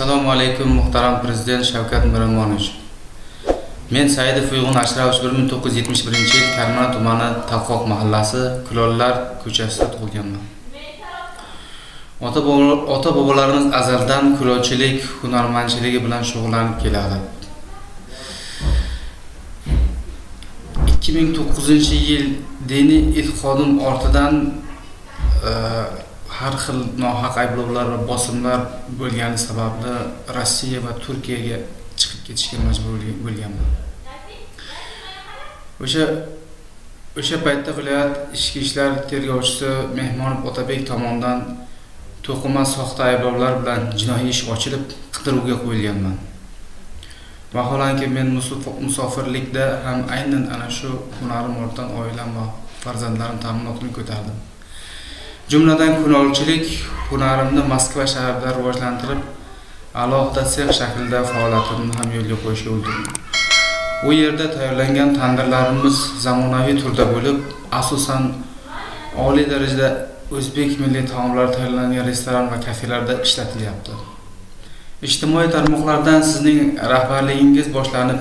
Assalomu alaykum muhtaram prezident Shavkat Miromonovich. Men Saidov Uyg'un Ashramovich 1971-yil Karmana tumani Talqoq mahallasi Kulollar ko'chasida tug'ilganman. Ota-bobolarimiz azaldan kulolchilik, hunarmandchiligi bilan shug'ullanib keladi. 2009-yil diniy ilk xodim ortidan har xil nohaq ayblovlar va bosimlar bo'lgani sababli Rossiya va Turkiyaga chiqib ketishga majbur bo'lganman. O'sha paytda viloyat ichki ishlar tergovchisi Mehmonov Otabek tomonidan to'qima soxta ayblovlar bilan jinoiy ish ochilib, qidiruvga qo'yilganman. Vaholanki men musofirlikda ham aynan ana shu hunarim ortidan oilam va farzandlarim ta'minotini ko'tardim. Jumladan kulolchilik hunarimni Moskva shahrida rivojlantirib, alohida sex shaklida faoliyatimni ham yo'lga qo'yishga ulgurdim. U yerda tayyorlangan tandirlarimiz zamonaviy turda bo'lib, asosan oliy darajada o'zbek milliy taomlari tayyorlangan restoran va kafelarda ishlatilyapti. Ijtimoiy tarmoqlardan sizning rahbarligingiz boshlanib,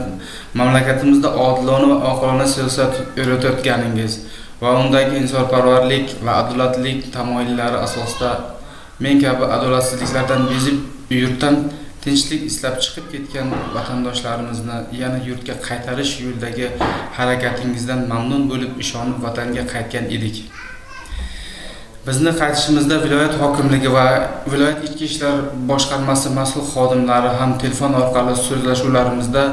mamlakatimizda odilona va oqilona siyosat yuritayotganingiz va undagi insonparvarlik va adolatlilik tamoyillari asosida men kabi adolatsizliklardan bezib, yurtdan tinchlik ishlab chiqib ketgan vatandoshlarimizni yana yurtga qaytarish yo'lidagi harakatingizdan mamnun bo'lib, ishonib vatanga qaytgan edik. Bizni qaytishimizda viloyat hokimligi va viloyat ichki ishlar boshqarmasi mas'ul xodimlari ham telefon orqali so'zlashuvlarimizda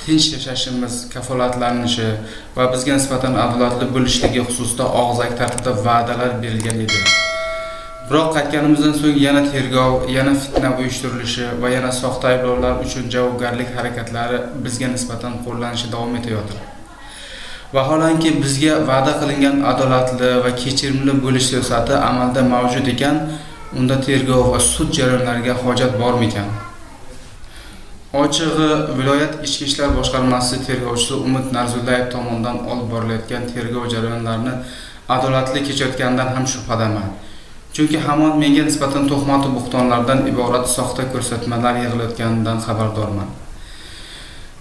tinch yashashimiz kafolatlanishi va bizga nisbatan adolatli bo'lishligi xususida og'zaki tartibda va'dalar berilgan edi. Biroq qaytganimizdan so'ng yana tergov, yana fitna uyushtirilishi va yana soxta ayblovlar uchun javobgarlik harakatlari bizga nisbatan qo'llanishi davom etayotir. Vaholanki bizga va'da qilingan adolatli va kechirimli bo'lish siyosati amalda mavjud ekan, unda tergov va sud jarayonlariga hojat bormikan? Ochig'i, viloyat ichki ishlar boshqarmasi tergovchisi Umid Narzullayev tomonidan olib borilayotgan tergov jarayonlarini adolatli kechayotganidan ham shubhadaman. Chunki hamon menga nisbatan tuhmat va bo'xtonlardan iborat soxta ko'rsatmalar yig'ilayotganidan xabardorman.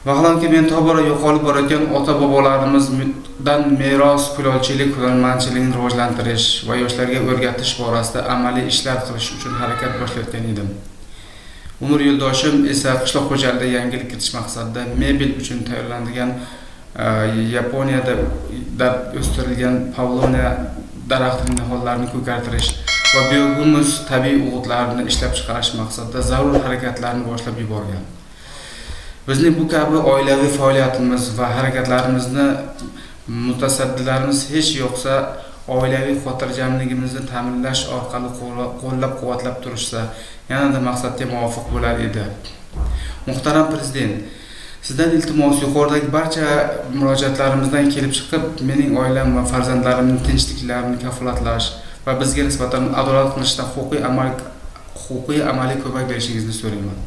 Vaholanki men tobora yo'qolib borayotgan ota-bobolarimizdan meros kulolchilik, hunarmandchilikni rivojlantirish va yoshlarga o'rgatish borasida amaliy ishlar qilish uchun harakat boshlayotgan edim. Umr yo'ldoshim esa qishloq xo'jaligida yangilik kiritish maqsadida mebel uchun tayyorlanadigan Yaponiyada o'stirilgan pavloniya daraxtining nihollarini ko'kartirish va biohumus tabiiy o'g'itlarni ishlab chiqarish maqsadida zarur harakatlarni boshlab yuborgan. Bizning bu kabi oilaviy faoliyatimiz va harakatlarimizni mutasaddilarimiz hech yo'qsa oilaviy xotirjamligimizni ta'minlash orqali qo'llab-quvvatlab turishsa, yanada maqsadga muvofiq bo'lar edi. Muhtaram prezident, sizdan iltimos yuqoridagi barcha murojaatlarimizdan kelib chiqib, mening oilam va farzandlarimning tinchliklarini kafolatlash va bizga nisbatan adolat qilishda huquqiy amaliy ko'mak berishingizni so'rayman.